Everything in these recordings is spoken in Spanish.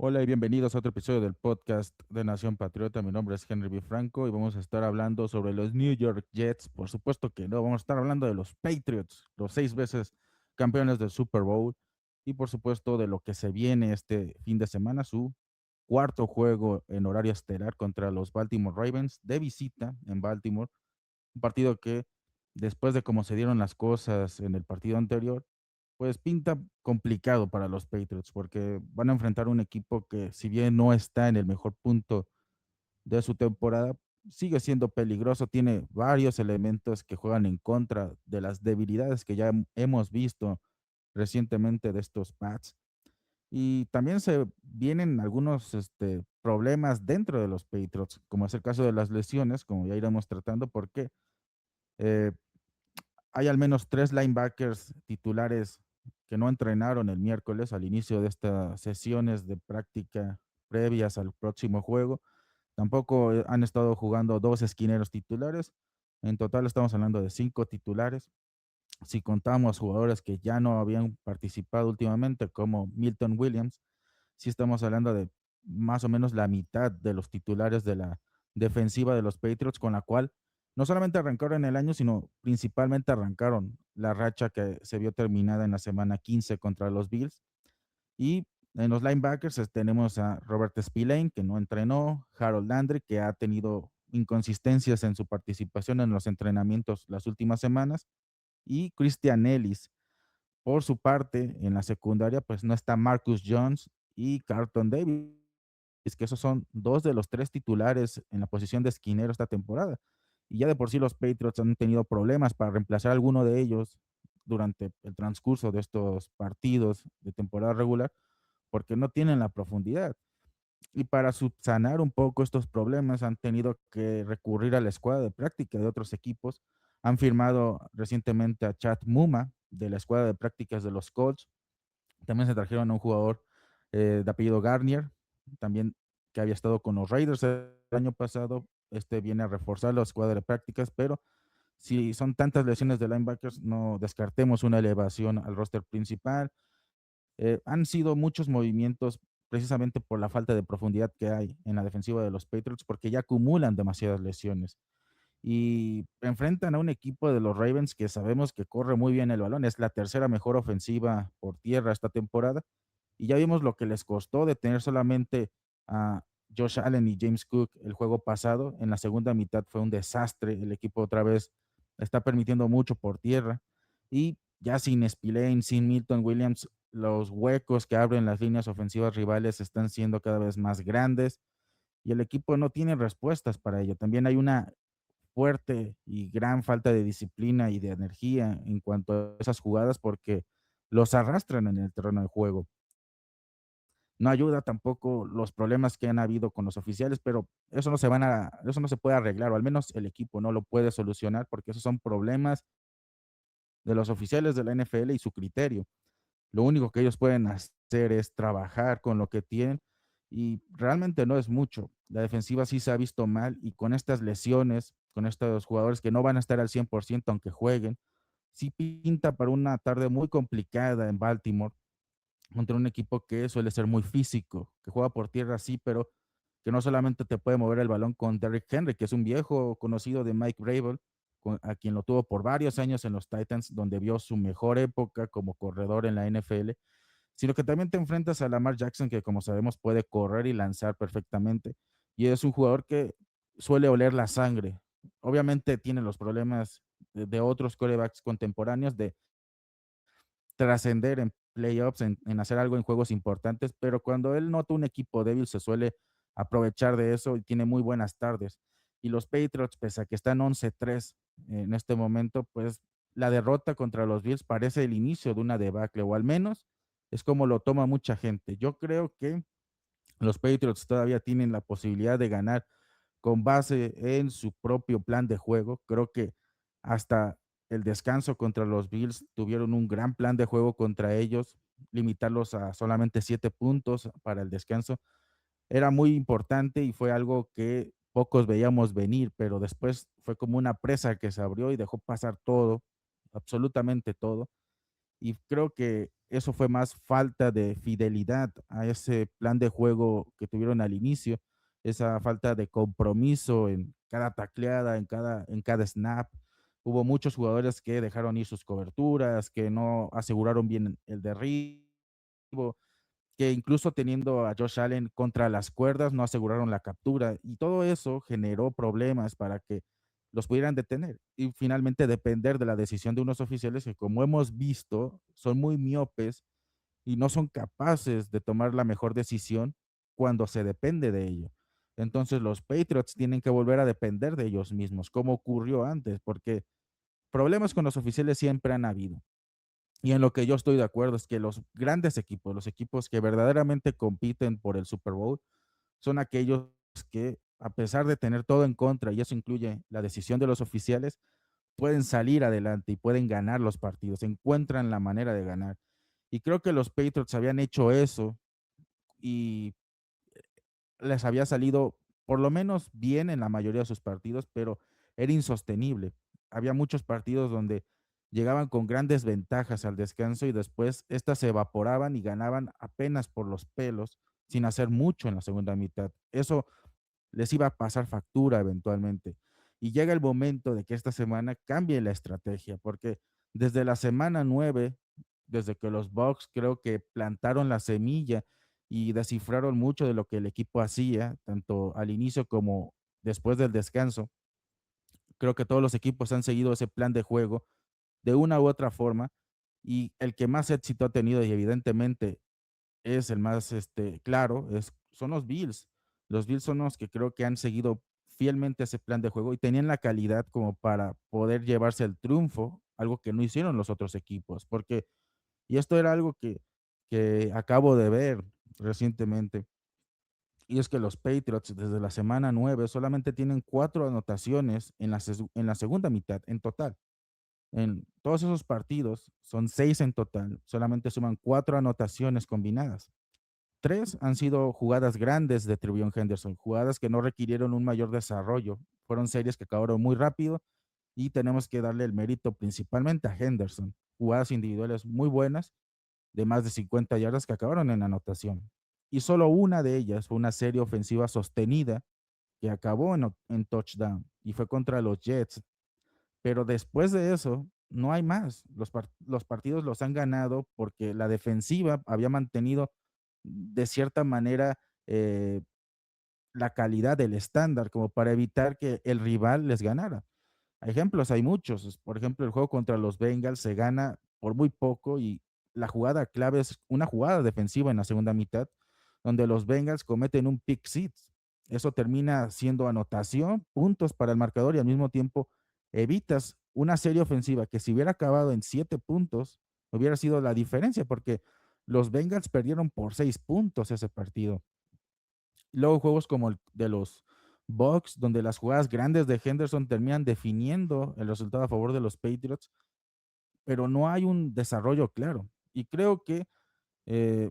Hola y bienvenidos a otro episodio del podcast de Nación Patriota. Mi nombre es Henry B. Franco y vamos a estar hablando sobre los New York Jets. Por supuesto que no, vamos a estar hablando de los Patriots, los 6 veces campeones del Super Bowl y por supuesto de lo que se viene este fin de semana, su cuarto juego en horario estelar contra los Baltimore Ravens de visita en Baltimore. Un partido que después de cómo se dieron las cosas en el partido anterior, pues pinta complicado para los Patriots porque van a enfrentar un equipo que si bien no está en el mejor punto de su temporada, sigue siendo peligroso, tiene varios elementos que juegan en contra de las debilidades que ya hemos visto recientemente de estos Pats. Y también se vienen algunos problemas dentro de los Patriots, como es el caso de las lesiones, como ya iremos tratando, porque eh, hay al menos tres linebackers titulares que no entrenaron el miércoles al inicio de estas sesiones de práctica previas al próximo juego. Tampoco han estado jugando dos esquineros titulares. En total estamos hablando de cinco titulares. Si contamos jugadores que ya no habían participado últimamente, como Milton Williams, sí estamos hablando de más o menos la mitad de los titulares de la defensiva de los Patriots, con la cual no solamente arrancaron el año, sino principalmente arrancaron la racha que se vio terminada en la semana 15 contra los Bills. Y en los linebackers tenemos a Robert Spillane, que no entrenó, Harold Landry, que ha tenido inconsistencias en su participación en los entrenamientos las últimas semanas, y Christian Ellis. Por su parte, en la secundaria, pues no está Marcus Jones y Carlton Davis, que esos son dos de los tres titulares en la posición de esquinero esta temporada. Y ya de por sí los Patriots han tenido problemas para reemplazar a alguno de ellos durante el transcurso de estos partidos de temporada regular, porque no tienen la profundidad. Y para subsanar un poco estos problemas han tenido que recurrir a la escuadra de práctica de otros equipos. Han firmado recientemente a Chad Muma de la escuadra de prácticas de los Colts. También se trajeron a un jugador de apellido Garnier, también que había estado con los Raiders el año pasado. Este viene a reforzar la escuadra de prácticas, pero si son tantas lesiones de linebackers, no descartemos una elevación al roster principal. Han sido muchos movimientos precisamente por la falta de profundidad que hay en la defensiva de los Patriots, porque ya acumulan demasiadas lesiones y enfrentan a un equipo de los Ravens que sabemos que corre muy bien el balón, es la tercera mejor ofensiva por tierra esta temporada, y ya vimos lo que les costó de tener solamente a Josh Allen y James Cook el juego pasado. En la segunda mitad fue un desastre, el equipo otra vez está permitiendo mucho por tierra, y ya sin Spillane, sin Milton Williams, los huecos que abren las líneas ofensivas rivales están siendo cada vez más grandes y el equipo no tiene respuestas para ello. También hay una fuerte y gran falta de disciplina y de energía en cuanto a esas jugadas porque los arrastran en el terreno de juego. No ayuda tampoco los problemas que han habido con los oficiales, pero eso no se puede arreglar, o al menos el equipo no lo puede solucionar, porque esos son problemas de los oficiales de la NFL y su criterio. Lo único que ellos pueden hacer es trabajar con lo que tienen y realmente no es mucho. La defensiva sí se ha visto mal y con estas lesiones, con estos jugadores que no van a estar al 100% aunque jueguen, sí pinta para una tarde muy complicada en Baltimore contra un equipo que suele ser muy físico, que juega por tierra sí, pero que no solamente te puede mover el balón con Derrick Henry, que es un viejo conocido de Mike Vrabel, a quien lo tuvo por varios años en los Titans, donde vio su mejor época como corredor en la NFL, sino que también te enfrentas a Lamar Jackson, que como sabemos puede correr y lanzar perfectamente, y es un jugador que suele oler la sangre. Obviamente tiene los problemas de otros quarterbacks contemporáneos de trascender en playoffs, en hacer algo en juegos importantes, pero cuando él nota un equipo débil se suele aprovechar de eso y tiene muy buenas tardes. Y los Patriots, pese a que están 11-3 en este momento, pues la derrota contra los Bills parece el inicio de una debacle, o al menos es como lo toma mucha gente. Yo creo que los Patriots todavía tienen la posibilidad de ganar con base en su propio plan de juego. Creo que hasta el descanso contra los Bills tuvieron un gran plan de juego contra ellos, limitarlos a solamente 7 puntos para el descanso. Era muy importante y fue algo que pocos veíamos venir, pero después fue como una presa que se abrió y dejó pasar todo, absolutamente todo. y creo que eso fue más falta de fidelidad a ese plan de juego que tuvieron al inicio, esa falta de compromiso en cada tacleada, en cada snap. Hubo muchos jugadores que dejaron ir sus coberturas, que no aseguraron bien el derribo, que incluso teniendo a Josh Allen contra las cuerdas no aseguraron la captura, y todo eso generó problemas para que los pudieran detener y finalmente depender de la decisión de unos oficiales que, como hemos visto, son muy miopes y no son capaces de tomar la mejor decisión cuando se depende de ello. Entonces los Patriots tienen que volver a depender de ellos mismos, como ocurrió antes, porque problemas con los oficiales siempre han habido. Y en lo que yo estoy de acuerdo es que los grandes equipos, los equipos que verdaderamente compiten por el Super Bowl, son aquellos que, a pesar de tener todo en contra, y eso incluye la decisión de los oficiales, pueden salir adelante y pueden ganar los partidos, encuentran la manera de ganar. Y creo que los Patriots habían hecho eso y les había salido por lo menos bien en la mayoría de sus partidos, pero era insostenible. Había muchos partidos donde llegaban con grandes ventajas al descanso y después estas se evaporaban y ganaban apenas por los pelos, sin hacer mucho en la segunda mitad. Eso les iba a pasar factura eventualmente. Y llega el momento de que esta semana cambie la estrategia, porque desde la semana 9, desde que los Bucks creo que plantaron la semilla y descifraron mucho de lo que el equipo hacía, tanto al inicio como después del descanso, creo que todos los equipos han seguido ese plan de juego de una u otra forma, y el que más éxito ha tenido, y evidentemente es el más claro, son los Bills. Los Bills son los que creo que han seguido fielmente ese plan de juego y tenían la calidad como para poder llevarse el triunfo, algo que no hicieron los otros equipos, porque, y esto era algo que acabo de ver recientemente, y es que los Patriots desde la semana 9 solamente tienen 4 anotaciones en la segunda mitad en total. En todos esos partidos, son 6 en total, solamente suman 4 anotaciones combinadas. 3 han sido jugadas grandes de Trevion Henderson, jugadas que no requirieron un mayor desarrollo. Fueron series que acabaron muy rápido y tenemos que darle el mérito principalmente a Henderson. Jugadas individuales muy buenas de más de 50 yardas que acabaron en anotación. Y solo una de ellas fue una serie ofensiva sostenida que acabó en touchdown y fue contra los Jets. Pero después de eso, no hay más. Los partidos los han ganado porque la defensiva había mantenido de cierta manera eh, la calidad del estándar como para evitar que el rival les ganara. Ejemplos hay muchos. Por ejemplo, el juego contra los Bengals se gana por muy poco y la jugada clave es una jugada defensiva en la segunda mitad, donde los Bengals cometen un pick six. Eso termina siendo anotación, puntos para el marcador y al mismo tiempo evitas una serie ofensiva que si hubiera acabado en 7 puntos, hubiera sido la diferencia porque los Bengals perdieron por 6 puntos ese partido. Luego juegos como el de los Bucks, donde las jugadas grandes de Henderson terminan definiendo el resultado a favor de los Patriots, pero no hay un desarrollo claro. Y creo que, eh,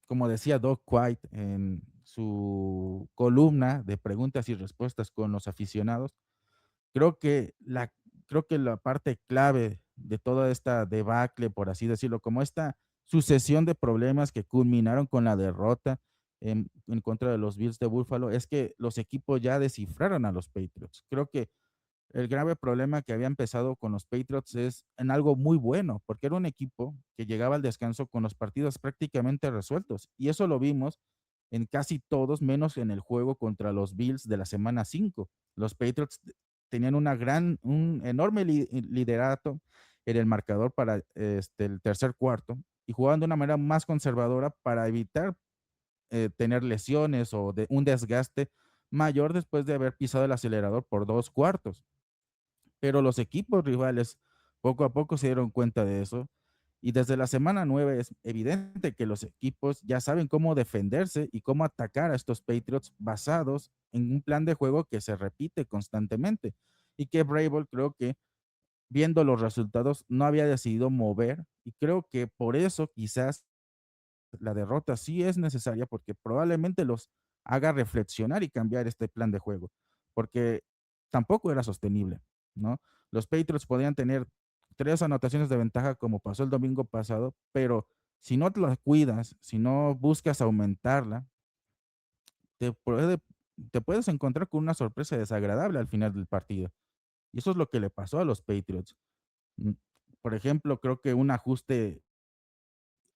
como decía Doug White en su columna de preguntas y respuestas con los aficionados, creo que la, creo que la parte clave de toda esta debacle, por así decirlo, como esta sucesión de problemas que culminaron con la derrota en contra de los Bills de Buffalo, es que los equipos ya descifraron a los Patriots. Creo que el grave problema que había empezado con los Patriots es en algo muy bueno, porque era un equipo que llegaba al descanso con los partidos prácticamente resueltos. Y eso lo vimos en casi todos, menos en el juego contra los Bills de la semana 5. Los Patriots tenían un enorme liderato en el marcador para el tercer cuarto y jugaban de una manera más conservadora para evitar tener lesiones o un desgaste mayor después de haber pisado el acelerador por 2 cuartos. Pero los equipos rivales poco a poco se dieron cuenta de eso y desde la semana 9 es evidente que los equipos ya saben cómo defenderse y cómo atacar a estos Patriots basados en un plan de juego que se repite constantemente y que Vrabel creo que viendo los resultados no había decidido mover y creo que por eso quizás la derrota sí es necesaria porque probablemente los haga reflexionar y cambiar este plan de juego, porque tampoco era sostenible, ¿no? Los Patriots podían tener 3 anotaciones de ventaja como pasó el domingo pasado, pero si no te la cuidas, si no buscas aumentarla, te, puede, te puedes encontrar con una sorpresa desagradable al final del partido. Y eso es lo que le pasó a los Patriots. Mm, Por ejemplo, creo que un ajuste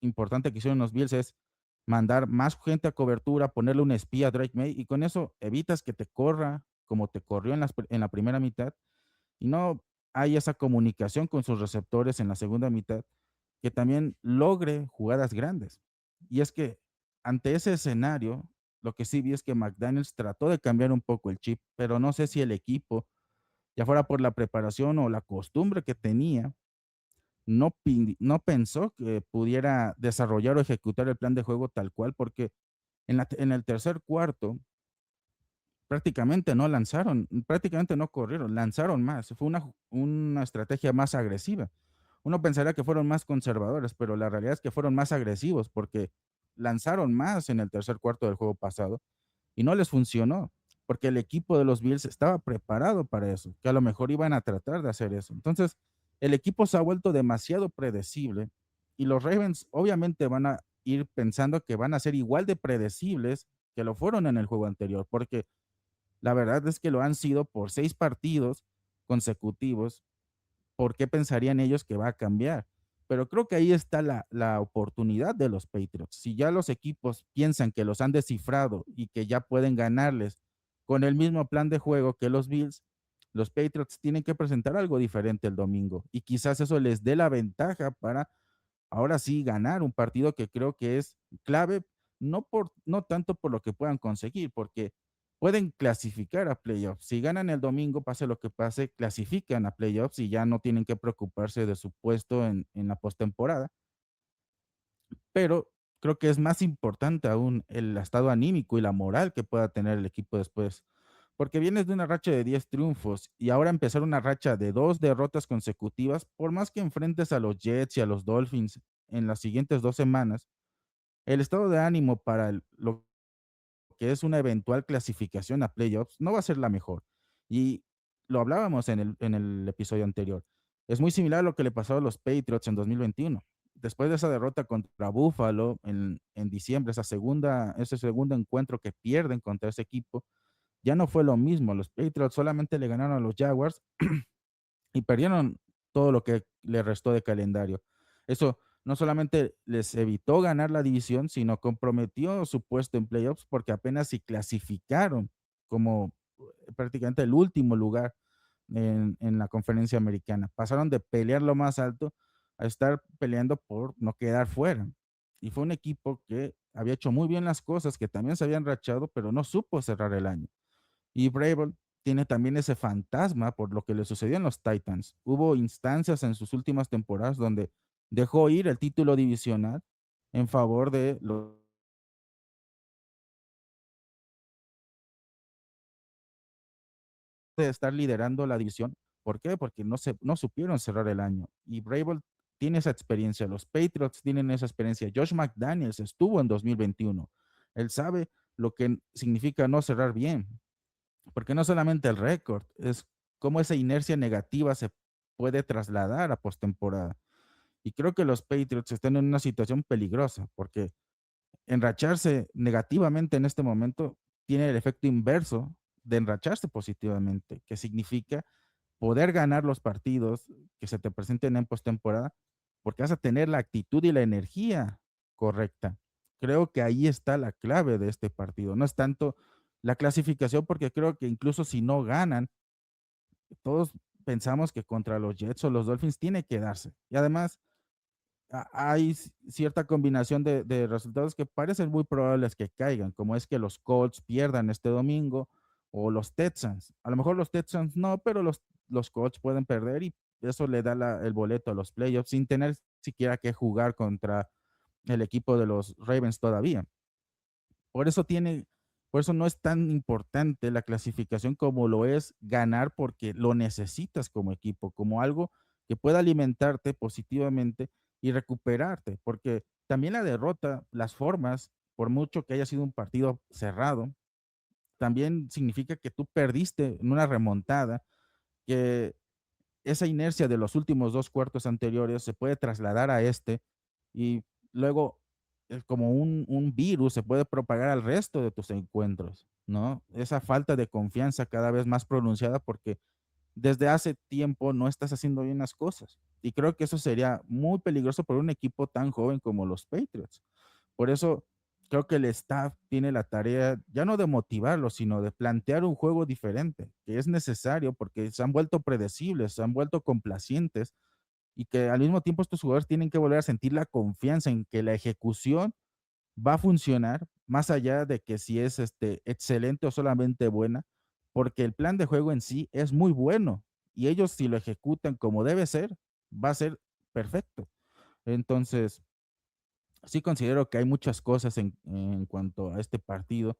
importante que hicieron los Bills es mandar más gente a cobertura, ponerle un espía a Drake May, y con eso evitas que te corra como te corrió en la primera mitad, y no hay esa comunicación con sus receptores en la segunda mitad que también logre jugadas grandes. Y es que ante ese escenario, lo que sí vi es que McDaniels trató de cambiar un poco el chip, pero no sé si el equipo, ya fuera por la preparación o la costumbre que tenía, no pensó que pudiera desarrollar o ejecutar el plan de juego tal cual, porque en el tercer cuarto prácticamente no lanzaron, prácticamente no corrieron, lanzaron más. Fue una estrategia más agresiva. Uno pensaría que fueron más conservadores, pero la realidad es que fueron más agresivos porque lanzaron más en el tercer cuarto del juego pasado y no les funcionó, porque el equipo de los Bills estaba preparado para eso, que a lo mejor iban a tratar de hacer eso. Entonces, el equipo se ha vuelto demasiado predecible y los Ravens obviamente van a ir pensando que van a ser igual de predecibles que lo fueron en el juego anterior, porque la verdad es que lo han sido por 6 partidos consecutivos. ¿Por qué pensarían ellos que va a cambiar? Pero creo que ahí está la oportunidad de los Patriots. Si ya los equipos piensan que los han descifrado y que ya pueden ganarles con el mismo plan de juego que los Bills, los Patriots tienen que presentar algo diferente el domingo y quizás eso les dé la ventaja para ahora sí ganar un partido que creo que es clave, no tanto por lo que puedan conseguir, porque pueden clasificar a playoffs. Si ganan el domingo, pase lo que pase, clasifican a playoffs y ya no tienen que preocuparse de su puesto en la postemporada. Pero creo que es más importante aún el estado anímico y la moral que pueda tener el equipo después. Porque vienes de una racha de 10 triunfos y ahora empezar una racha de 2 derrotas consecutivas, por más que enfrentes a los Jets y a los Dolphins en las siguientes 2 semanas, el estado de ánimo para lo que es una eventual clasificación a playoffs no va a ser la mejor. Y lo hablábamos en el episodio anterior. Es muy similar a lo que le pasó a los Patriots en 2021. Después de esa derrota contra Buffalo en diciembre, ese segundo encuentro que pierden contra ese equipo, ya no fue lo mismo. Los Patriots solamente le ganaron a los Jaguars y perdieron todo lo que le restó de calendario. Eso no solamente les evitó ganar la división, sino comprometió su puesto en playoffs porque apenas si clasificaron como prácticamente el último lugar en la conferencia americana. Pasaron de pelear lo más alto a estar peleando por no quedar fuera. Y fue un equipo que había hecho muy bien las cosas, que también se habían rachado, pero no supo cerrar el año. Y Vrabel tiene también ese fantasma por lo que le sucedió en los Titans. Hubo instancias en sus últimas temporadas donde dejó ir el título divisional en favor de de estar liderando la división. ¿Por qué? Porque no supieron cerrar el año. Y Vrabel tiene esa experiencia. Los Patriots tienen esa experiencia. Josh McDaniels estuvo en 2021. Él sabe lo que significa no cerrar bien. Porque no solamente el récord, es cómo esa inercia negativa se puede trasladar a postemporada. Y creo que los Patriots están en una situación peligrosa, porque enracharse negativamente en este momento tiene el efecto inverso de enracharse positivamente, que significa poder ganar los partidos que se te presenten en postemporada, porque vas a tener la actitud y la energía correcta. Creo que ahí está la clave de este partido. No es tanto la clasificación, porque creo que incluso si no ganan, todos pensamos que contra los Jets o los Dolphins tiene que darse. Y además, hay cierta combinación de resultados que parecen muy probables que caigan, como es que los Colts pierdan este domingo o los Texans. A lo mejor los Texans no, pero los Colts pueden perder y eso le da el boleto a los playoffs sin tener siquiera que jugar contra el equipo de los Ravens todavía. Por eso por eso no es tan importante la clasificación como lo es ganar, porque lo necesitas como equipo, como algo que pueda alimentarte positivamente y recuperarte, porque también la derrota, las formas, por mucho que haya sido un partido cerrado, también significa que tú perdiste en una remontada, que esa inercia de los últimos dos cuartos anteriores se puede trasladar a este y luego como un virus se puede propagar al resto de tus encuentros, ¿no? Esa falta de confianza cada vez más pronunciada porque desde hace tiempo no estás haciendo bien las cosas. Y creo que eso sería muy peligroso por un equipo tan joven como los Patriots. Por eso creo que el staff tiene la tarea ya no de motivarlos, sino de plantear un juego diferente, que es necesario porque se han vuelto predecibles, se han vuelto complacientes y que al mismo tiempo estos jugadores tienen que volver a sentir la confianza en que la ejecución va a funcionar, más allá de que si es excelente o solamente buena, porque el plan de juego en sí es muy bueno y ellos si lo ejecutan como debe ser, va a ser perfecto. Entonces, sí considero que hay muchas cosas en cuanto a este partido,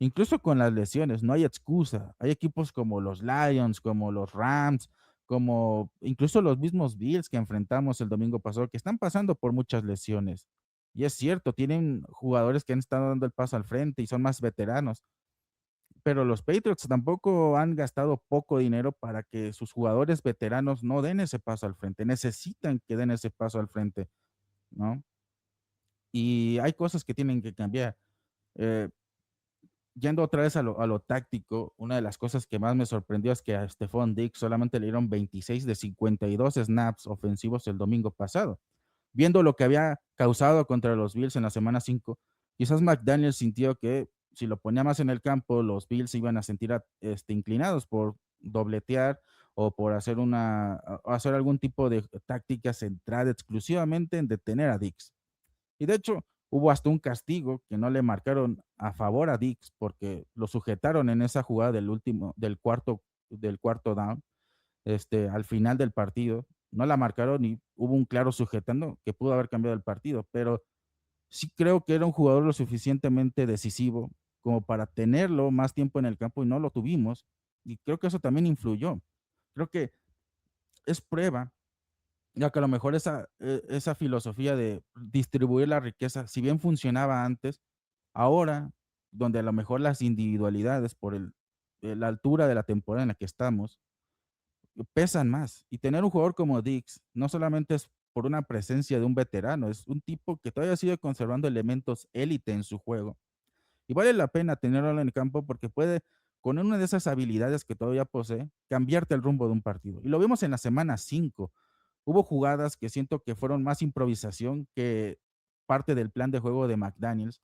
incluso con las lesiones, no hay excusa. Hay equipos como los Lions, como los Rams, como incluso los mismos Bills que enfrentamos el domingo pasado, que están pasando por muchas lesiones. Y es cierto, tienen jugadores que han estado dando el paso al frente y son más veteranos, pero los Patriots tampoco han gastado poco dinero para que sus jugadores veteranos no den ese paso al frente. Necesitan que den ese paso al frente, ¿no? Y hay cosas que tienen que cambiar. Eh, Yendo otra vez a lo táctico, una de las cosas que más me sorprendió es que a Stephon Diggs solamente le dieron 26 de 52 snaps ofensivos el domingo pasado. Viendo lo que había causado contra los Bills en la semana 5, quizás McDaniel sintió que si lo ponía más en el campo, los Bills se iban a sentir inclinados por dobletear o por hacer, hacer algún tipo de táctica centrada exclusivamente en detener a Diggs. Y de hecho, hubo hasta un castigo que no le marcaron a favor a Dix porque lo sujetaron en esa jugada del cuarto down, al final del partido. No la marcaron y hubo un claro sujetando que pudo haber cambiado el partido, pero sí creo que era un jugador lo suficientemente decisivo como para tenerlo más tiempo en el campo y no lo tuvimos. Y creo que eso también influyó. Creo que es prueba ya que a lo mejor esa filosofía de distribuir la riqueza, si bien funcionaba antes, ahora, donde a lo mejor las individualidades por la altura de la temporada en la que estamos, pesan más. Y tener un jugador como Dix no solamente es por una presencia de un veterano, es un tipo que todavía sigue conservando elementos élite en su juego. Y vale la pena tenerlo en el campo porque puede, con una de esas habilidades que todavía posee, cambiarte el rumbo de un partido. Y lo vimos en la semana 5. Hubo jugadas que siento que fueron más improvisación que parte del plan de juego de McDaniels.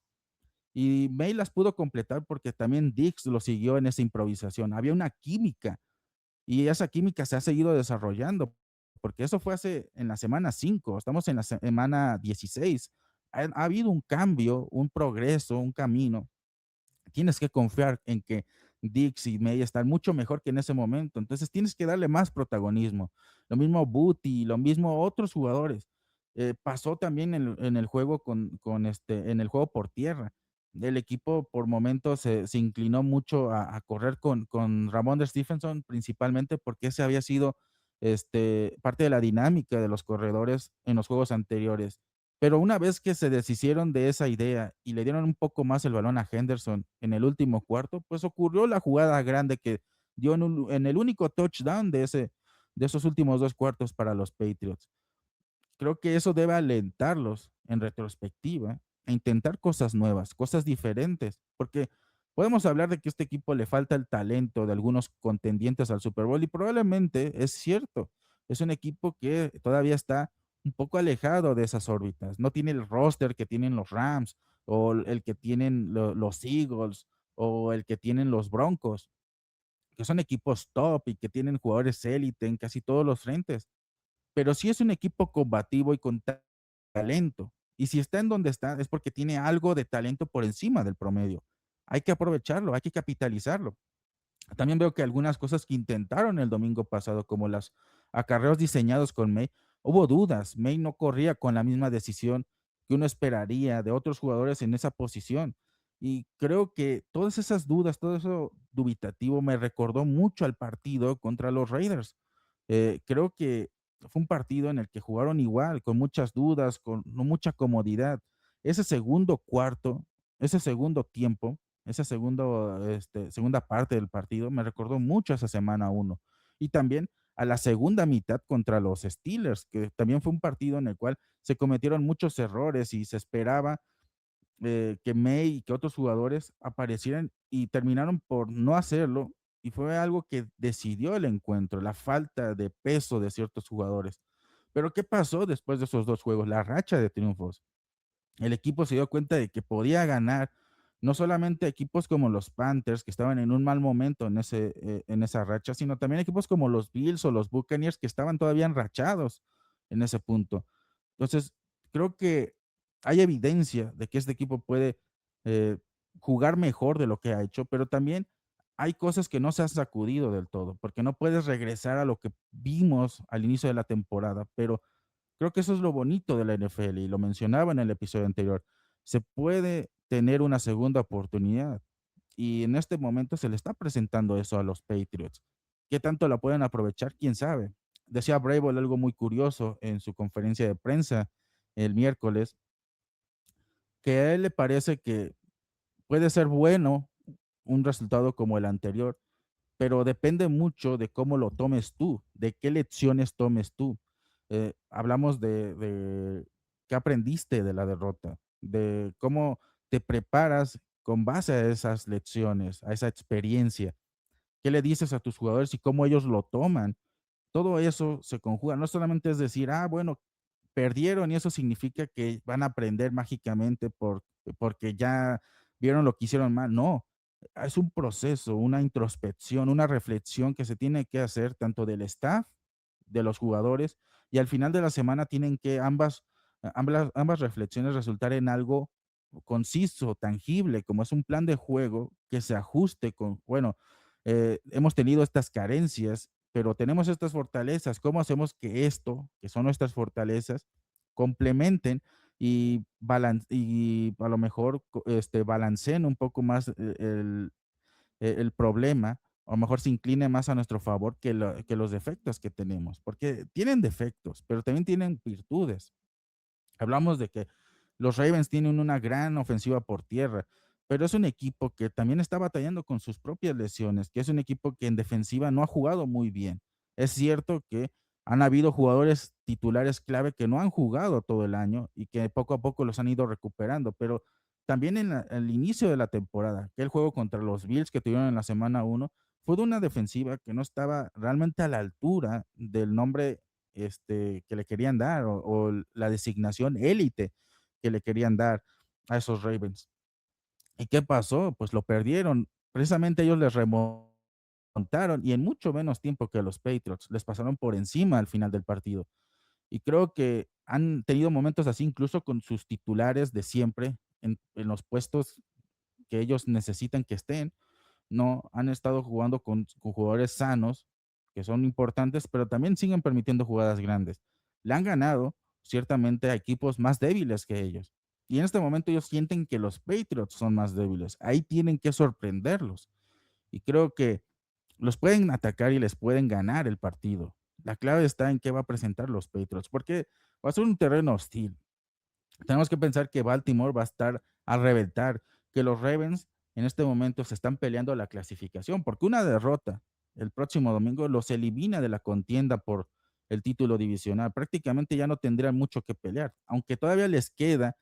Y May las pudo completar porque también Dix lo siguió en esa improvisación. Había una química y esa química se ha seguido desarrollando porque eso fue en la semana 5. Estamos en la semana 16. Ha habido un cambio, un progreso, un camino. Tienes que confiar en que Dix y May están mucho mejor que en ese momento. Entonces tienes que darle más protagonismo. Lo mismo Booty, lo mismo otros jugadores. Pasó también en el juego en el juego por tierra. El equipo por momentos se inclinó mucho a correr con Ramondre Stevenson, principalmente porque ese había sido parte de la dinámica de los corredores en los juegos anteriores. Pero una vez que se deshicieron de esa idea y le dieron un poco más el balón a Henderson en el último cuarto, pues ocurrió la jugada grande que dio en el único touchdown de esos últimos dos cuartos para los Patriots. Creo que eso debe alentarlos en retrospectiva a intentar cosas nuevas, cosas diferentes, porque podemos hablar de que a este equipo le falta el talento de algunos contendientes al Super Bowl y probablemente es cierto. Es un equipo que todavía está un poco alejado de esas órbitas. No tiene el roster que tienen los Rams o el que tienen los Eagles o el que tienen los Broncos, que son equipos top y que tienen jugadores élite en casi todos los frentes, pero sí es un equipo combativo y con talento. Y si está en donde está, es porque tiene algo de talento por encima del promedio. Hay que aprovecharlo, hay que capitalizarlo. También veo que algunas cosas que intentaron el domingo pasado, como los acarreos diseñados con May, hubo dudas. May no corría con la misma decisión que uno esperaría de otros jugadores en esa posición. Y creo que todas esas dudas, todo eso dubitativo me recordó mucho al partido contra los Raiders. Creo que fue un partido en el que jugaron igual, con muchas dudas, con no mucha comodidad. Ese segundo cuarto, ese segundo tiempo, segunda parte del partido me recordó mucho a esa semana 1. Y también a la segunda mitad contra los Steelers, que también fue un partido en el cual se cometieron muchos errores y se esperaba que May y que otros jugadores aparecieran y terminaron por no hacerlo. Y fue algo que decidió el encuentro, la falta de peso de ciertos jugadores. Pero ¿qué pasó después de esos dos juegos? La racha de triunfos. El equipo se dio cuenta de que podía ganar no solamente equipos como los Panthers, que estaban en un mal momento en esa racha, sino también equipos como los Bills o los Buccaneers, que estaban todavía enrachados en ese punto. Entonces, creo que hay evidencia de que este equipo puede eh, jugar mejor de lo que ha hecho, pero también hay cosas que no se han sacudido del todo, porque no puedes regresar a lo que vimos al inicio de la temporada, pero creo que eso es lo bonito de la NFL y lo mencionaba en el episodio anterior. Se puede tener una segunda oportunidad y en este momento se le está presentando eso a los Patriots. ¿Qué tanto la pueden aprovechar? ¿Quién sabe? Decía Vrabel algo muy curioso en su conferencia de prensa el miércoles, que a él le parece que puede ser bueno un resultado como el anterior, pero depende mucho de cómo lo tomes tú, de qué lecciones tomes tú. Hablamos de qué aprendiste de la derrota, de cómo te preparas con base a esas lecciones, a esa experiencia. ¿Qué le dices a tus jugadores y cómo ellos lo toman? Todo eso se conjuga. No solamente es decir, ah, bueno, perdieron y eso significa que van a aprender mágicamente porque ya vieron lo que hicieron mal. No, es un proceso, una introspección, una reflexión que se tiene que hacer tanto del staff, de los jugadores, y al final de la semana tienen que ambas reflexiones resultar en algo conciso, tangible, como es un plan de juego que se ajuste con, bueno, hemos tenido estas carencias, pero tenemos estas fortalezas. ¿Cómo hacemos que esto, que son nuestras fortalezas, complementen y a lo mejor balanceen un poco más el problema, o a lo mejor se incline más a nuestro favor que los defectos que tenemos? Porque tienen defectos, pero también tienen virtudes. Hablamos de que los Ravens tienen una gran ofensiva por tierra, pero es un equipo que también está batallando con sus propias lesiones, que es un equipo que en defensiva no ha jugado muy bien. Es cierto que han habido jugadores titulares clave que no han jugado todo el año y que poco a poco los han ido recuperando, pero también al inicio de la temporada, que el juego contra los Bills que tuvieron en la semana uno fue de una defensiva que no estaba realmente a la altura del nombre que le querían dar o la designación élite que le querían dar a esos Ravens. ¿Y qué pasó? Pues lo perdieron. Precisamente ellos les remontaron y en mucho menos tiempo que los Patriots. Les pasaron por encima al final del partido. Y creo que han tenido momentos así incluso con sus titulares de siempre en los puestos que ellos necesitan que estén. No, han estado jugando con jugadores sanos, que son importantes, pero también siguen permitiendo jugadas grandes. Le han ganado, ciertamente, a equipos más débiles que ellos. Y en este momento ellos sienten que los Patriots son más débiles. Ahí tienen que sorprenderlos. Y creo que los pueden atacar y les pueden ganar el partido. La clave está en qué va a presentar los Patriots, porque va a ser un terreno hostil. Tenemos que pensar que Baltimore va a estar a reventar, que los Ravens en este momento se están peleando la clasificación, porque una derrota el próximo domingo los elimina de la contienda por el título divisional. Prácticamente ya no tendrían mucho que pelear, aunque todavía les queda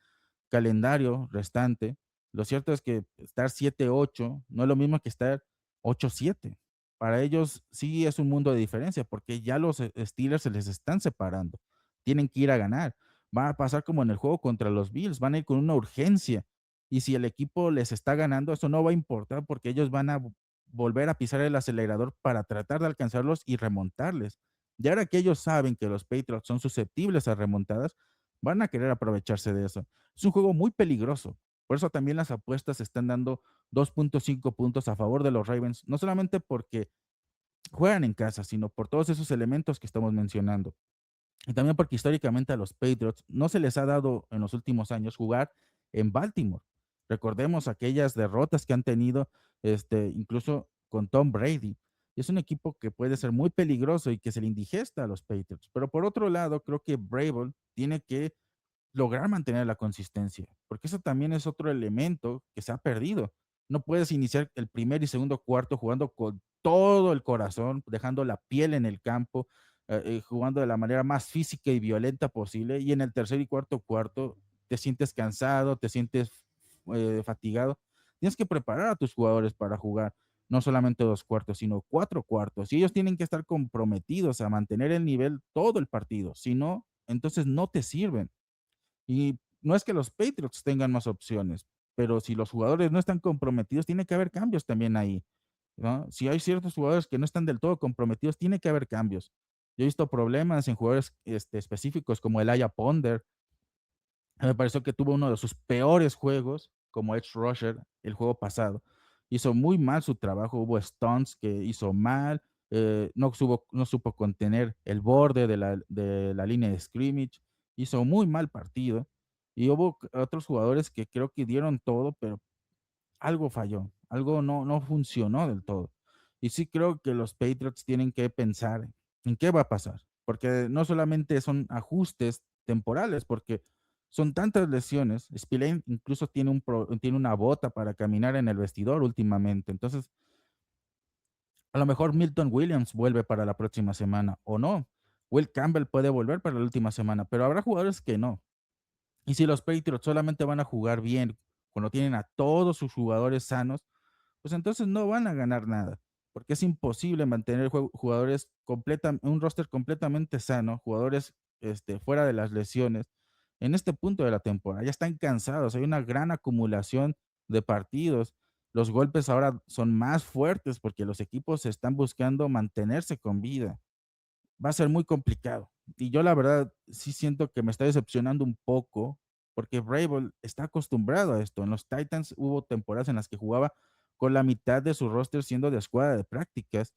calendario restante. Lo cierto es que estar 7-8 no es lo mismo que estar 8-7. Para ellos sí es un mundo de diferencia, porque ya los Steelers se les están separando. Tienen que ir a ganar. Va a pasar como en el juego contra los Bills, van a ir con una urgencia. Y si el equipo les está ganando, eso no va a importar porque ellos van a volver a pisar el acelerador para tratar de alcanzarlos y remontarles. Y ahora que ellos saben que los Patriots son susceptibles a remontadas, van a querer aprovecharse de eso. Es un juego muy peligroso. Por eso también las apuestas están dando 2.5 puntos a favor de los Ravens, no solamente porque juegan en casa, sino por todos esos elementos que estamos mencionando. Y también porque históricamente a los Patriots no se les ha dado en los últimos años jugar en Baltimore. Recordemos aquellas derrotas que han tenido, incluso con Tom Brady. Es un equipo que puede ser muy peligroso y que se le indigesta a los Patriots. Pero por otro lado, creo que Vrabel tiene que lograr mantener la consistencia, porque eso también es otro elemento que se ha perdido. No puedes iniciar el primer y segundo cuarto jugando con todo el corazón, dejando la piel en el campo, jugando de la manera más física y violenta posible, y en el tercer y cuarto cuarto te sientes cansado, te sientes fatigado. Tienes que preparar a tus jugadores para jugar no solamente 2 cuartos, sino 4 cuartos, y ellos tienen que estar comprometidos a mantener el nivel todo el partido, si no, entonces no te sirven. Y no es que los Patriots tengan más opciones, pero si los jugadores no están comprometidos, tiene que haber cambios también ahí, ¿no? Si hay ciertos jugadores que no están del todo comprometidos, tiene que haber cambios. Yo he visto problemas en jugadores específicos como Elijah Ponder. Me pareció que tuvo uno de sus peores juegos como edge rusher el juego pasado. Hizo muy mal su trabajo, hubo stunts que hizo mal, no supo contener el borde de la línea de scrimmage, hizo muy mal partido. Y hubo otros jugadores que creo que dieron todo, pero algo falló, algo no funcionó del todo. Y sí creo que los Patriots tienen que pensar en qué va a pasar, porque no solamente son ajustes temporales, porque son tantas lesiones. Spillane incluso tiene una bota para caminar en el vestidor últimamente. Entonces, a lo mejor Milton Williams vuelve para la próxima semana o no. Will Campbell puede volver para la última semana, pero habrá jugadores que no. Y si los Patriots solamente van a jugar bien cuando tienen a todos sus jugadores sanos, pues entonces no van a ganar nada, porque es imposible mantener un roster completamente sano, jugadores fuera de las lesiones, en este punto de la temporada. Ya están cansados, hay una gran acumulación de partidos. Los golpes ahora son más fuertes porque los equipos están buscando mantenerse con vida. Va a ser muy complicado. Y yo la verdad sí siento que me está decepcionando un poco porque Vrabel está acostumbrado a esto. En los Titans hubo temporadas en las que jugaba con la mitad de su roster siendo de escuadra de prácticas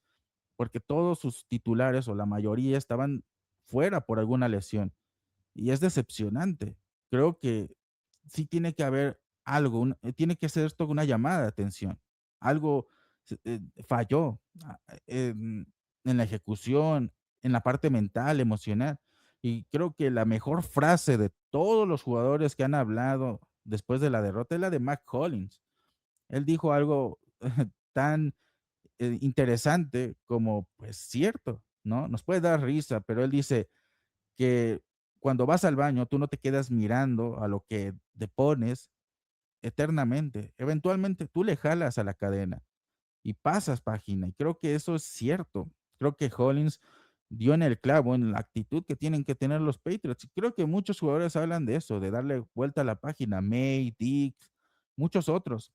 porque todos sus titulares o la mayoría estaban fuera por alguna lesión. Y es decepcionante. Creo que sí tiene que haber algo, tiene que ser esto una llamada de atención. Algo falló en la ejecución, en la parte mental, emocional. Y creo que la mejor frase de todos los jugadores que han hablado después de la derrota es la de Mac Collins. Él dijo algo tan interesante como, pues cierto, ¿no? Nos puede dar risa, pero él dice, que cuando vas al baño, tú no te quedas mirando a lo que te pones eternamente. Eventualmente tú le jalas a la cadena y pasas página. Y creo que eso es cierto. Creo que Hollins dio en el clavo en la actitud que tienen que tener los Patriots. Y creo que muchos jugadores hablan de eso, de darle vuelta a la página. May, Dix, muchos otros.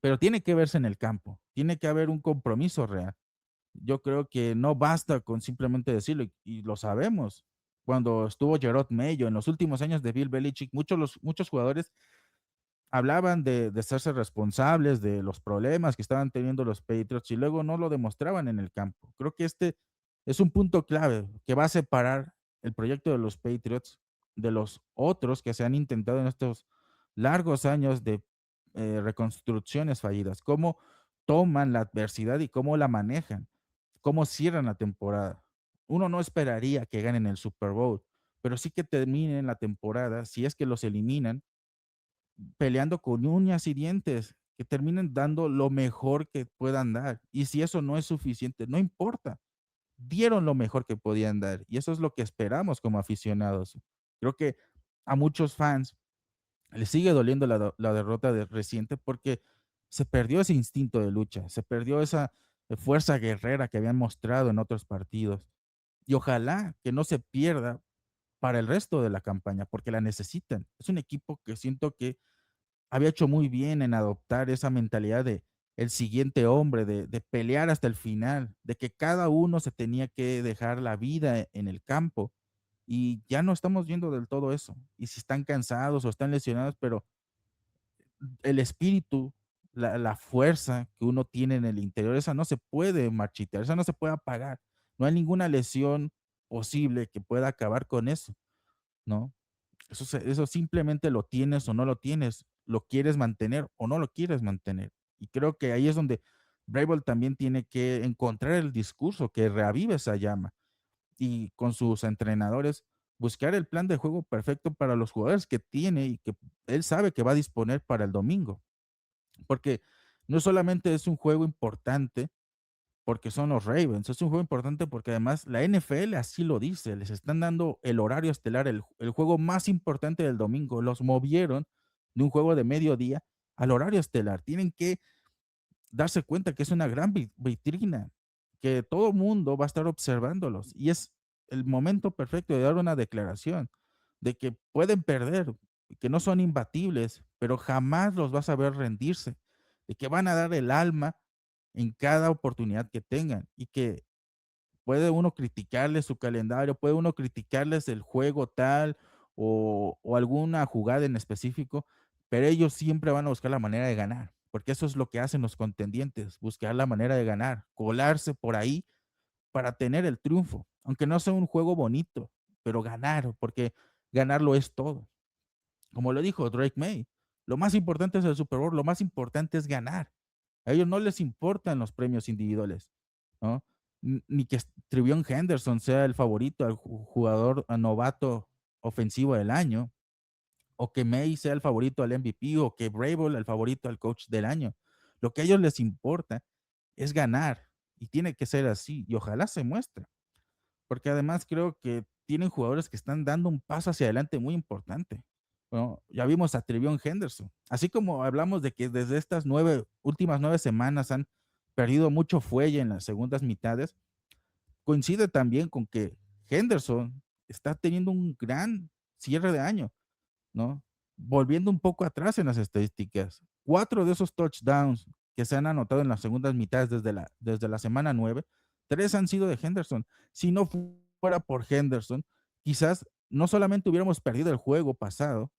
Pero tiene que verse en el campo. Tiene que haber un compromiso real. Yo creo que no basta con simplemente decirlo, y lo sabemos. Cuando estuvo Gerard Mayo en los últimos años de Bill Belichick, muchos jugadores hablaban de hacerse responsables de los problemas que estaban teniendo los Patriots y luego no lo demostraban en el campo. Creo que este es un punto clave que va a separar el proyecto de los Patriots de los otros que se han intentado en estos largos años de reconstrucciones fallidas. Cómo toman la adversidad y cómo la manejan, cómo cierran la temporada. Uno no esperaría que ganen el Super Bowl, pero sí que terminen la temporada, si es que los eliminan, peleando con uñas y dientes, que terminen dando lo mejor que puedan dar. Y si eso no es suficiente, no importa, dieron lo mejor que podían dar. Y eso es lo que esperamos como aficionados. Creo que a muchos fans les sigue doliendo la derrota reciente porque se perdió ese instinto de lucha, se perdió esa fuerza guerrera que habían mostrado en otros partidos. Y ojalá que no se pierda para el resto de la campaña, porque la necesitan. Es un equipo que siento que había hecho muy bien en adoptar esa mentalidad de el siguiente hombre, de pelear hasta el final, de que cada uno se tenía que dejar la vida en el campo. Y ya no estamos viendo del todo eso. Y si están cansados o están lesionados, pero el espíritu, la fuerza que uno tiene en el interior, esa no se puede marchitar, esa no se puede apagar. No hay ninguna lesión posible que pueda acabar con eso, ¿no? Eso simplemente lo tienes o no lo tienes, lo quieres mantener o no lo quieres mantener. Y creo que ahí es donde Vrabel también tiene que encontrar el discurso que reavive esa llama y con sus entrenadores buscar el plan de juego perfecto para los jugadores que tiene y que él sabe que va a disponer para el domingo. Porque no solamente es un juego importante porque son los Ravens. Es un juego importante porque además la NFL así lo dice, les están dando el horario estelar, el juego más importante del domingo. Los movieron de un juego de mediodía al horario estelar. Tienen que darse cuenta que es una gran vitrina, que todo mundo va a estar observándolos y es el momento perfecto de dar una declaración de que pueden perder, que no son imbatibles, pero jamás los vas a ver rendirse, de que van a dar el alma en cada oportunidad que tengan y que puede uno criticarles su calendario, puede uno criticarles el juego tal o alguna jugada en específico, pero ellos siempre van a buscar la manera de ganar, porque eso es lo que hacen los contendientes, buscar la manera de ganar, colarse por ahí para tener el triunfo, aunque no sea un juego bonito, pero ganar, porque ganarlo es todo. Como lo dijo Drake May, lo más importante es el Super Bowl, lo más importante es ganar. A ellos no les importan los premios individuales, ¿no? Ni que Trevion Henderson sea el favorito al jugador novato ofensivo del año, o que May sea el favorito al MVP, o que Vrabel el favorito al coach del año. Lo que a ellos les importa es ganar, y tiene que ser así, y ojalá se muestre, porque además creo que tienen jugadores que están dando un paso hacia adelante muy importante. Bueno, ya vimos a Trevion Henderson, así como hablamos de que desde estas últimas 9 semanas han perdido mucho fuelle en las segundas mitades, coincide también con que Henderson está teniendo un gran cierre de año, ¿no? Volviendo un poco atrás en las estadísticas, 4 de esos touchdowns que se han anotado en las segundas mitades desde la semana 9, 3 han sido de Henderson. Si no fuera por Henderson, quizás no solamente hubiéramos perdido el juego pasado,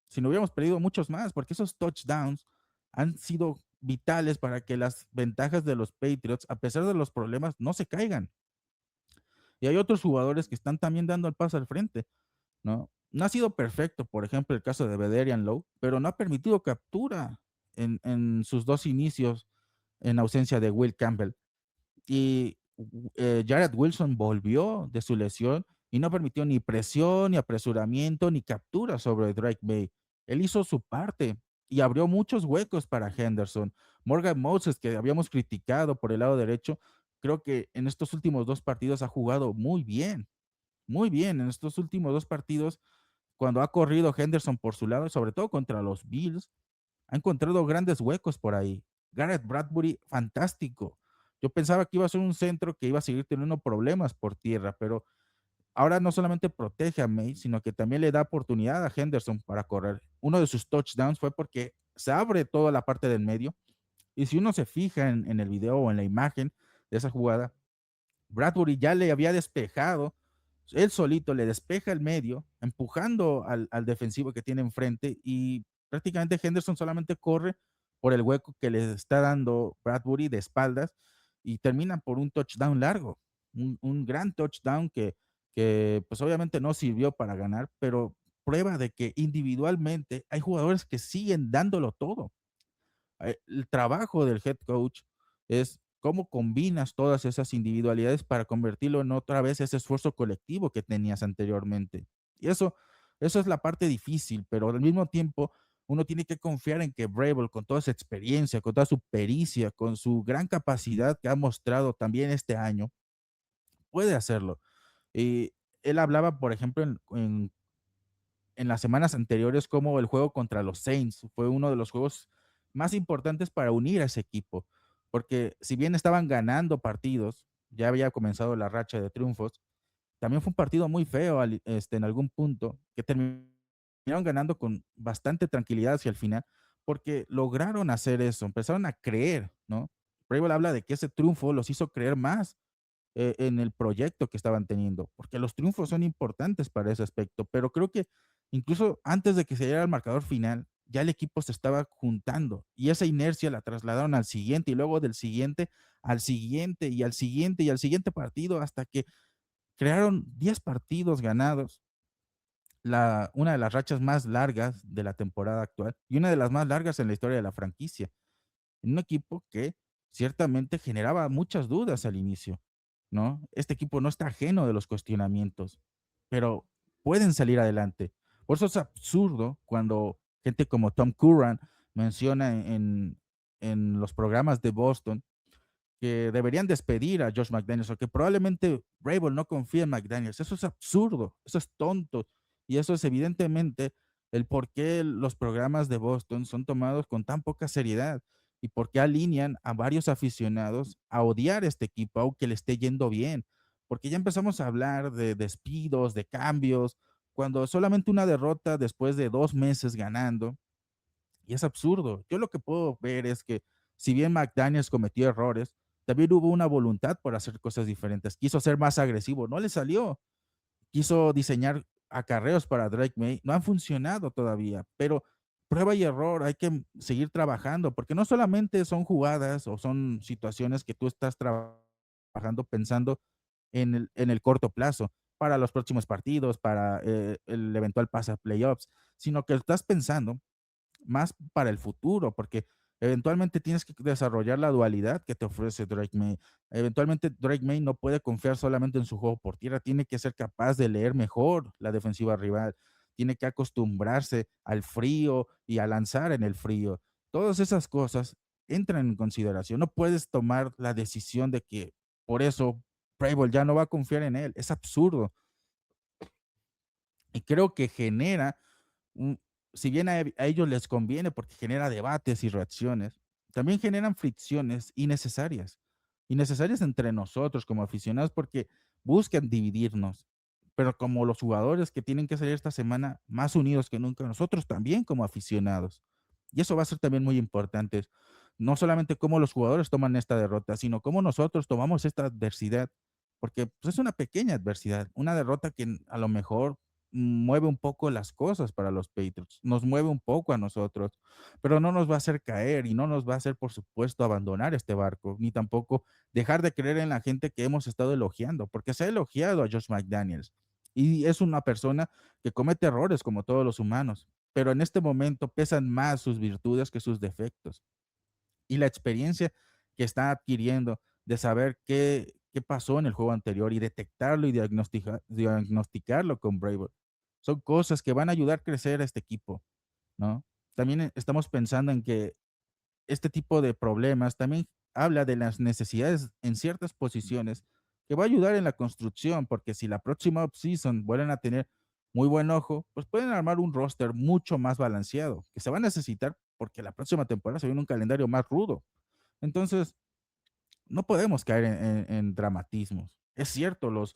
sino hubiéramos perdido muchos más, porque esos touchdowns han sido vitales para que las ventajas de los Patriots, a pesar de los problemas, no se caigan. Y hay otros jugadores que están también dando el paso al frente, ¿no? No ha sido perfecto, por ejemplo, el caso de Vederian Lowe, pero no ha permitido captura en sus 2 inicios en ausencia de Will Campbell. Y Jared Wilson volvió de su lesión y no permitió ni presión, ni apresuramiento, ni captura sobre Drake May. Él hizo su parte y abrió muchos huecos para Henderson. Morgan Moses, que habíamos criticado por el lado derecho, creo que en estos últimos 2 partidos ha jugado muy bien, muy bien. En estos últimos 2 partidos, cuando ha corrido Henderson por su lado, sobre todo contra los Bills, ha encontrado grandes huecos por ahí. Garrett Bradbury, fantástico. Yo pensaba que iba a ser un centro que iba a seguir teniendo problemas por tierra, pero ahora no solamente protege a May, sino que también le da oportunidad a Henderson para correr. Uno de sus touchdowns fue porque se abre toda la parte del medio. Y si uno se fija en el video o en la imagen de esa jugada, Bradbury ya le había despejado, él solito le despeja el medio, empujando al defensivo que tiene enfrente y prácticamente Henderson solamente corre por el hueco que le está dando Bradbury de espaldas y termina por un touchdown largo, un gran touchdown que pues obviamente no sirvió para ganar, pero prueba de que individualmente hay jugadores que siguen dándolo todo. El trabajo del head coach es cómo combinas todas esas individualidades para convertirlo en otra vez ese esfuerzo colectivo que tenías anteriormente. Y eso es la parte difícil, pero al mismo tiempo uno tiene que confiar en que Vrabel, con toda esa experiencia, con toda su pericia, con su gran capacidad que ha mostrado también este año, puede hacerlo. Y él hablaba, por ejemplo, en las semanas anteriores como el juego contra los Saints fue uno de los juegos más importantes para unir a ese equipo, porque si bien estaban ganando partidos, ya había comenzado la racha de triunfos, también fue un partido muy feo en algún punto, que terminaron ganando con bastante tranquilidad hacia el final, porque lograron hacer eso, empezaron a creer, ¿no? Vrabel habla de que ese triunfo los hizo creer más en el proyecto que estaban teniendo, porque los triunfos son importantes para ese aspecto, pero creo que incluso antes de que se diera el marcador final, ya el equipo se estaba juntando y esa inercia la trasladaron al siguiente y luego del siguiente al siguiente y al siguiente y al siguiente partido hasta que crearon 10 partidos ganados, una de las rachas más largas de la temporada actual y una de las más largas en la historia de la franquicia, en un equipo que ciertamente generaba muchas dudas al inicio, ¿no? Este equipo no está ajeno de los cuestionamientos, pero pueden salir adelante. Por eso es absurdo cuando gente como Tom Curran menciona en los programas de Boston que deberían despedir a Josh McDaniels o que probablemente Vrabel no confía en McDaniels. Eso es absurdo, eso es tonto y eso es evidentemente el por qué los programas de Boston son tomados con tan poca seriedad y por qué alinean a varios aficionados a odiar este equipo, aunque le esté yendo bien. Porque ya empezamos a hablar de despidos, de cambios, cuando solamente una derrota después de 2 meses ganando, y es absurdo. Yo lo que puedo ver es que si bien McDaniels cometió errores, también hubo una voluntad por hacer cosas diferentes. Quiso ser más agresivo, no le salió. Quiso diseñar acarreos para Drake May, no han funcionado todavía, pero prueba y error, hay que seguir trabajando, porque no solamente son jugadas o son situaciones que tú estás trabajando pensando en el corto plazo, para los próximos partidos, para el eventual pase a playoffs, sino que estás pensando más para el futuro, porque eventualmente tienes que desarrollar la dualidad que te ofrece Drake May. Eventualmente Drake May no puede confiar solamente en su juego por tierra, tiene que ser capaz de leer mejor la defensiva rival, tiene que acostumbrarse al frío y a lanzar en el frío. Todas esas cosas entran en consideración. No puedes tomar la decisión de que por eso Vrabel ya no va a confiar en él. Es absurdo. Y creo que genera un si bien a ellos les conviene porque genera debates y reacciones, también generan fricciones innecesarias entre nosotros como aficionados porque buscan dividirnos. Pero como los jugadores que tienen que salir esta semana más unidos que nunca, nosotros también como aficionados. Y eso va a ser también muy importante. No solamente cómo los jugadores toman esta derrota, sino cómo nosotros tomamos esta adversidad, porque pues, es una pequeña adversidad, una derrota que a lo mejor mueve un poco las cosas para los Patriots, nos mueve un poco a nosotros, pero no nos va a hacer caer y no nos va a hacer, por supuesto, abandonar este barco, ni tampoco dejar de creer en la gente que hemos estado elogiando, porque se ha elogiado a Josh McDaniels y es una persona que comete errores como todos los humanos, pero en este momento pesan más sus virtudes que sus defectos y la experiencia que está adquiriendo de saber qué pasó en el juego anterior y detectarlo y diagnosticarlo con Bravo. Son cosas que van a ayudar a crecer a este equipo, ¿no? También estamos pensando en que este tipo de problemas también habla de las necesidades en ciertas posiciones que va a ayudar en la construcción, porque si la próxima offseason vuelven a tener muy buen ojo, pues pueden armar un roster mucho más balanceado, que se va a necesitar porque la próxima temporada se viene un calendario más rudo. Entonces, no podemos caer en dramatismos. Es cierto, los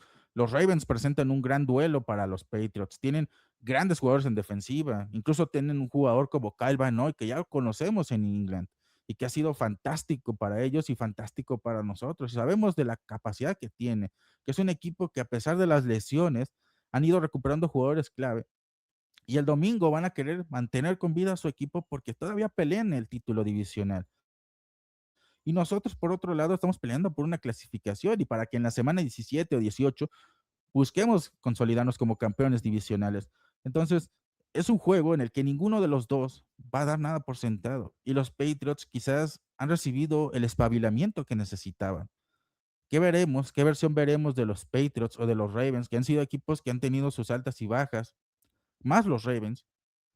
Ravens presentan un gran duelo para los Patriots. Tienen grandes jugadores en defensiva. Incluso tienen un jugador como Kyle Van Noy, que ya lo conocemos en England y que ha sido fantástico para ellos y fantástico para nosotros. Y sabemos de la capacidad que tiene, que es un equipo que a pesar de las lesiones han ido recuperando jugadores clave. Y el domingo van a querer mantener con vida a su equipo porque todavía pelean el título divisional. Y nosotros, por otro lado, estamos peleando por una clasificación y para que en la semana 17 o 18 busquemos consolidarnos como campeones divisionales. Entonces, es un juego en el que ninguno de los dos va a dar nada por sentado y los Patriots quizás han recibido el espabilamiento que necesitaban. ¿Qué veremos? ¿Qué versión veremos de los Patriots o de los Ravens, que han sido equipos que han tenido sus altas y bajas, más los Ravens?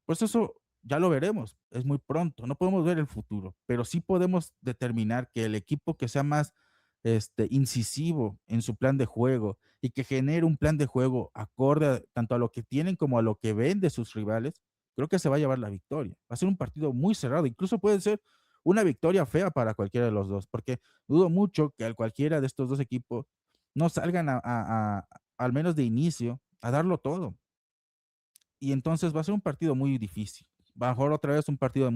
Pues eso ya lo veremos, es muy pronto, no podemos ver el futuro, pero sí podemos determinar que el equipo que sea más incisivo en su plan de juego y que genere un plan de juego acorde tanto a lo que tienen como a lo que ven de sus rivales, creo que se va a llevar la victoria. Va a ser un partido muy cerrado, incluso puede ser una victoria fea para cualquiera de los dos, porque dudo mucho que cualquiera de estos dos equipos no salgan al menos de inicio, a darlo todo y entonces va a ser un partido muy difícil. Va a mejor otra vez un partido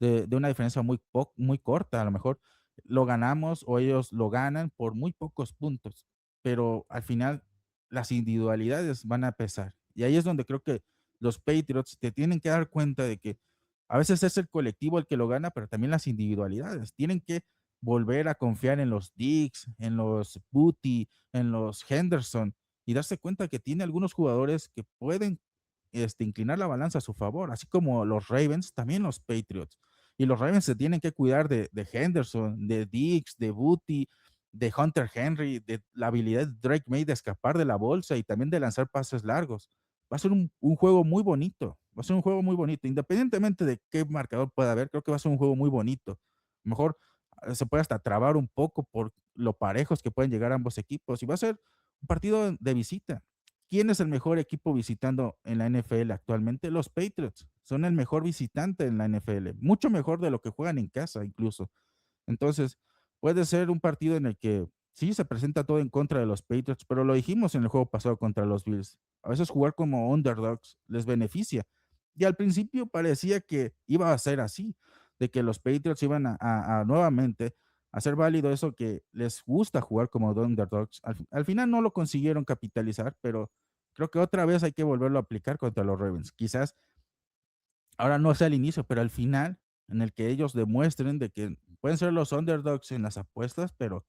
de una diferencia muy corta. A lo mejor lo ganamos o ellos lo ganan por muy pocos puntos, pero al final las individualidades van a pesar. Y ahí es donde creo que los Patriots te tienen que dar cuenta de que a veces es el colectivo el que lo gana, pero también las individualidades. Tienen que volver a confiar en los Diggs, en los Booty, en los Henderson y darse cuenta que tiene algunos jugadores que pueden inclinar la balanza a su favor, así como los Ravens, también los Patriots. Y los Ravens se tienen que cuidar de Henderson, de Diggs, de Booty, de Hunter Henry, de la habilidad de Drake May de escapar de la bolsa y también de lanzar pases largos. Va a ser un juego muy bonito, va a ser un juego muy bonito, independientemente de qué marcador pueda haber, creo que va a ser un juego muy bonito. Mejor se puede hasta trabar un poco por lo parejos que pueden llegar ambos equipos y va a ser un partido de visita. ¿Quién es el mejor equipo visitando en la NFL actualmente? Los Patriots. Son el mejor visitante en la NFL, mucho mejor de lo que juegan en casa incluso. Entonces, puede ser un partido en el que sí se presenta todo en contra de los Patriots, pero lo dijimos en el juego pasado contra los Bills. A veces jugar como underdogs les beneficia. Y al principio parecía que iba a ser así, de que los Patriots iban a nuevamente hacer válido eso que les gusta jugar como underdogs. Al final no lo consiguieron capitalizar, pero creo que otra vez hay que volverlo a aplicar contra los Ravens. Quizás ahora no sea el inicio, pero al final, en el que ellos demuestren de que pueden ser los underdogs en las apuestas, pero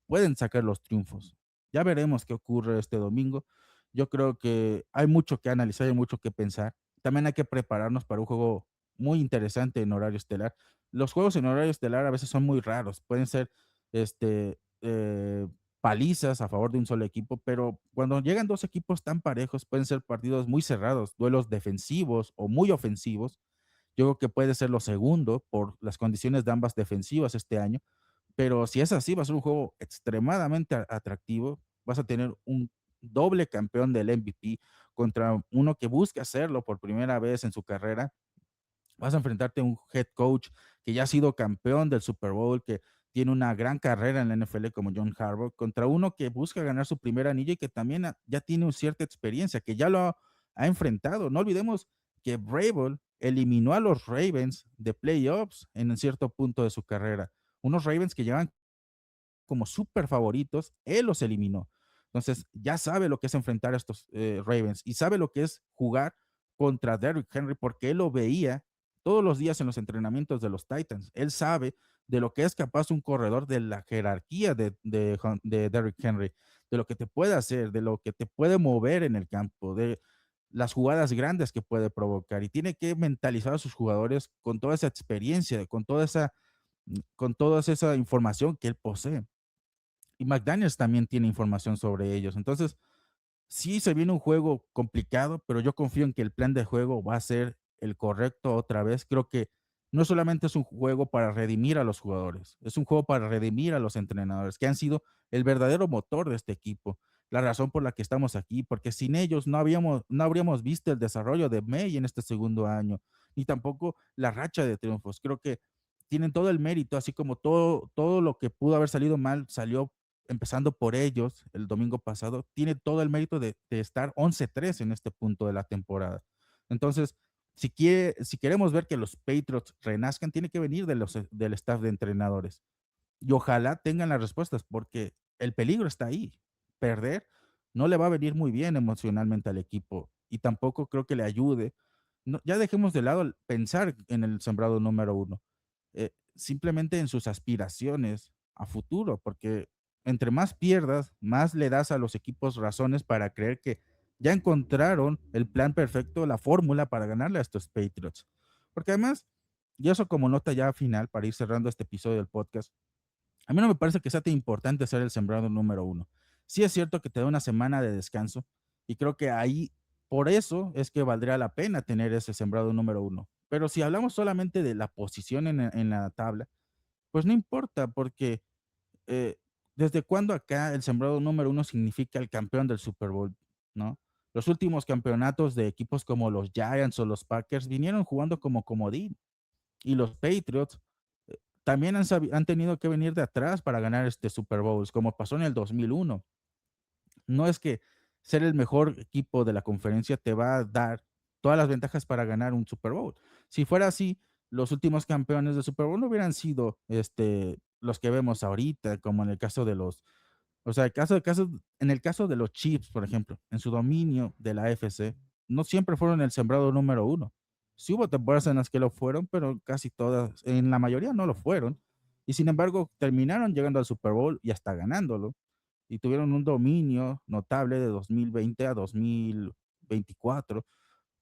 pueden sacar los triunfos. Ya veremos qué ocurre este domingo. Yo creo que hay mucho que analizar y mucho que pensar. También hay que prepararnos para un juego muy interesante en horario estelar. Los juegos en horario estelar a veces son muy raros, pueden ser palizas a favor de un solo equipo, pero cuando llegan dos equipos tan parejos pueden ser partidos muy cerrados, duelos defensivos o muy ofensivos. Yo creo que puede ser lo segundo por las condiciones de ambas defensivas este año, pero si es así, va a ser un juego extremadamente atractivo. Vas a tener un doble campeón del MVP contra uno que busca hacerlo por primera vez en su carrera. Vas a enfrentarte a un head coach que ya ha sido campeón del Super Bowl, que tiene una gran carrera en la NFL como John Harbaugh, contra uno que busca ganar su primer anillo y que también ya tiene una cierta experiencia, que ya lo ha enfrentado. No olvidemos que Vrabel eliminó a los Ravens de playoffs en un cierto punto de su carrera. Unos Ravens que llevan como súper favoritos, él los eliminó. Entonces, ya sabe lo que es enfrentar a estos Ravens y sabe lo que es jugar contra Derrick Henry porque él lo veía todos los días en los entrenamientos de los Titans. Él sabe de lo que es capaz un corredor, de la jerarquía de Derrick Henry, de lo que te puede hacer, de lo que te puede mover en el campo, de las jugadas grandes que puede provocar. Y tiene que mentalizar a sus jugadores con toda esa experiencia, con toda esa información que él posee. Y McDaniels también tiene información sobre ellos. Entonces, sí se viene un juego complicado, pero yo confío en que el plan de juego va a ser el correcto otra vez. Creo que no solamente es un juego para redimir a los jugadores, es un juego para redimir a los entrenadores, que han sido el verdadero motor de este equipo, la razón por la que estamos aquí, porque sin ellos no habríamos visto el desarrollo de May en este segundo año, ni tampoco la racha de triunfos. Creo que tienen todo el mérito, así como todo lo que pudo haber salido mal salió empezando por ellos el domingo pasado, tiene todo el mérito de estar 11-3 en este punto de la temporada. Entonces, si queremos ver que los Patriots renazcan, tiene que venir del staff de entrenadores. Y ojalá tengan las respuestas, porque el peligro está ahí. Perder no le va a venir muy bien emocionalmente al equipo y tampoco creo que le ayude. No, ya dejemos de lado pensar en el sembrado número uno, simplemente en sus aspiraciones a futuro, porque entre más pierdas, más le das a los equipos razones para creer que ya encontraron el plan perfecto, la fórmula para ganarle a estos Patriots. Porque además, y eso como nota ya final, para ir cerrando este episodio del podcast, a mí no me parece que sea tan importante ser el sembrado número uno. Sí es cierto que te da una semana de descanso y creo que ahí, por eso es que valdría la pena tener ese sembrado número uno. Pero si hablamos solamente de la posición en la tabla, pues no importa, porque eh, ¿desde cuándo acá el sembrado número uno significa el campeón del Super Bowl? ¿No? Los últimos campeonatos de equipos como los Giants o los Packers vinieron jugando como comodín y los Patriots también han tenido que venir de atrás para ganar este Super Bowls, como pasó en el 2001. No es que ser el mejor equipo de la conferencia te va a dar todas las ventajas para ganar un Super Bowl. Si fuera así, los últimos campeones de Super Bowl no hubieran sido los que vemos ahorita, como en el caso de los, o sea, en el caso de los Chiefs, por ejemplo, en su dominio de la AFC, no siempre fueron el sembrado número uno. Sí hubo temporadas en las que lo fueron, pero casi todas, en la mayoría no lo fueron. Y sin embargo, terminaron llegando al Super Bowl y hasta ganándolo. Y tuvieron un dominio notable de 2020 a 2024,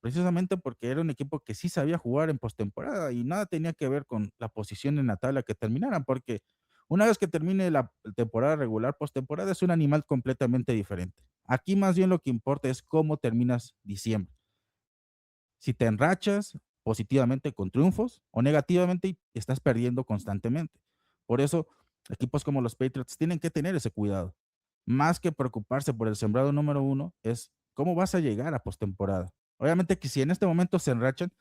precisamente porque era un equipo que sí sabía jugar en postemporada y nada tenía que ver con la posición en la tabla que terminaran, porque una vez que termine la temporada regular, postemporada es un animal completamente diferente. Aquí más bien lo que importa es cómo terminas diciembre. Si te enrachas positivamente con triunfos o negativamente y estás perdiendo constantemente. Por eso, equipos como los Patriots tienen que tener ese cuidado. Más que preocuparse por el sembrado número uno, es cómo vas a llegar a postemporada. Obviamente que si en este momento se enrachan,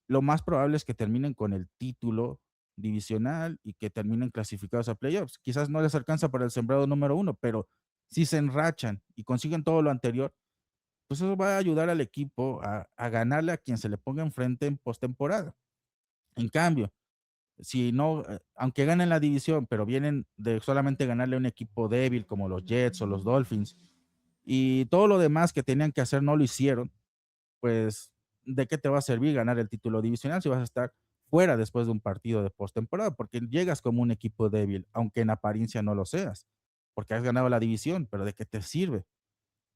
lo más probable es que terminen con el título divisional y que terminen clasificados a playoffs. Quizás no les alcanza para el sembrado número uno, pero si se enrachan y consiguen todo lo anterior, pues eso va a ayudar al equipo a ganarle a quien se le ponga enfrente en postemporada. En cambio, si no, aunque ganen la división, pero vienen de solamente ganarle a un equipo débil como los Jets o los Dolphins, y todo lo demás que tenían que hacer no lo hicieron, pues, ¿de qué te va a servir ganar el título divisional si vas a estar fuera después de un partido de postemporada? Porque llegas como un equipo débil, aunque en apariencia no lo seas, porque has ganado la división, pero ¿de qué te sirve?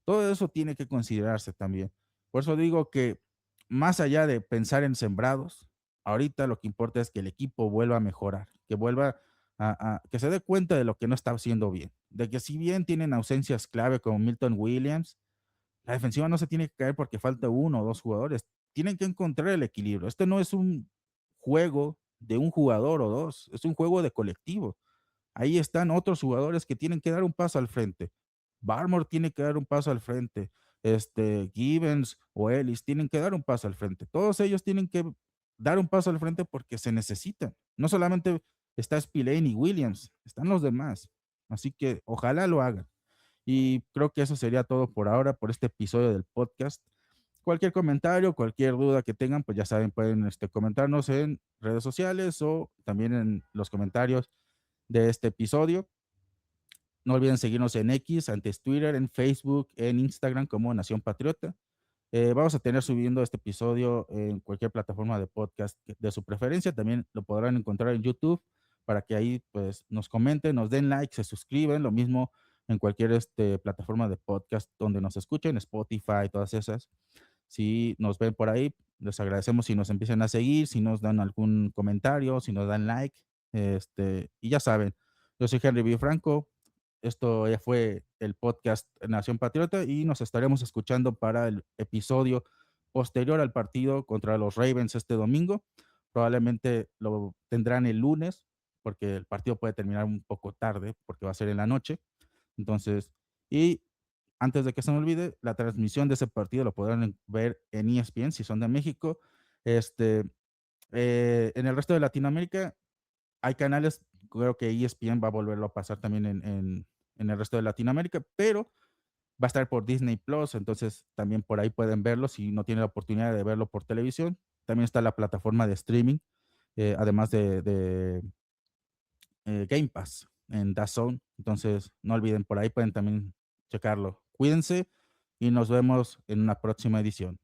Todo eso tiene que considerarse también. Por eso digo que más allá de pensar en sembrados, ahorita lo que importa es que el equipo vuelva a mejorar, que vuelva que se dé cuenta de lo que no está haciendo bien, de que si bien tienen ausencias clave como Milton Williams, la defensiva no se tiene que caer porque falta uno o dos jugadores. Tienen que encontrar el equilibrio. Este no es un juego de un jugador o dos, es un juego de colectivo. Ahí están otros jugadores que tienen que dar un paso al frente. Barmore tiene que dar un paso al frente. Gibbons o Ellis tienen que dar un paso al frente. Todos ellos tienen que dar un paso al frente porque se necesitan. No solamente está Spillane y Williams, están los demás. Así que ojalá lo hagan. Y creo que eso sería todo por ahora, por este episodio del podcast. Cualquier comentario, cualquier duda que tengan, pues ya saben, pueden comentarnos en redes sociales o también en los comentarios de este episodio. No olviden seguirnos en X, antes Twitter, en Facebook, en Instagram como Nación Patriota. Vamos a tener subiendo este episodio en cualquier plataforma de podcast de su preferencia. También lo podrán encontrar en YouTube para que ahí pues nos comenten, nos den like, se suscriben. Lo mismo en cualquier plataforma de podcast donde nos escuchen, Spotify, todas esas. Si nos ven por ahí, les agradecemos si nos empiezan a seguir, si nos dan algún comentario, si nos dan like. Y ya saben, yo soy Henry B. Franco. Esto ya fue el podcast Nación Patriota y nos estaremos escuchando para el episodio posterior al partido contra los Ravens este domingo. Probablemente lo tendrán el lunes porque el partido puede terminar un poco tarde porque va a ser en la noche. Entonces, y antes de que se me olvide, la transmisión de ese partido lo podrán ver en ESPN si son de México. Este, en el resto de Latinoamérica hay canales, creo que ESPN va a volverlo a pasar también en el resto de Latinoamérica, pero va a estar por Disney Plus, entonces también por ahí pueden verlo si no tienen la oportunidad de verlo por televisión. También está la plataforma de streaming, además de Game Pass en DAZN. Entonces, no olviden, por ahí pueden también checarlo. Cuídense y nos vemos en una próxima edición.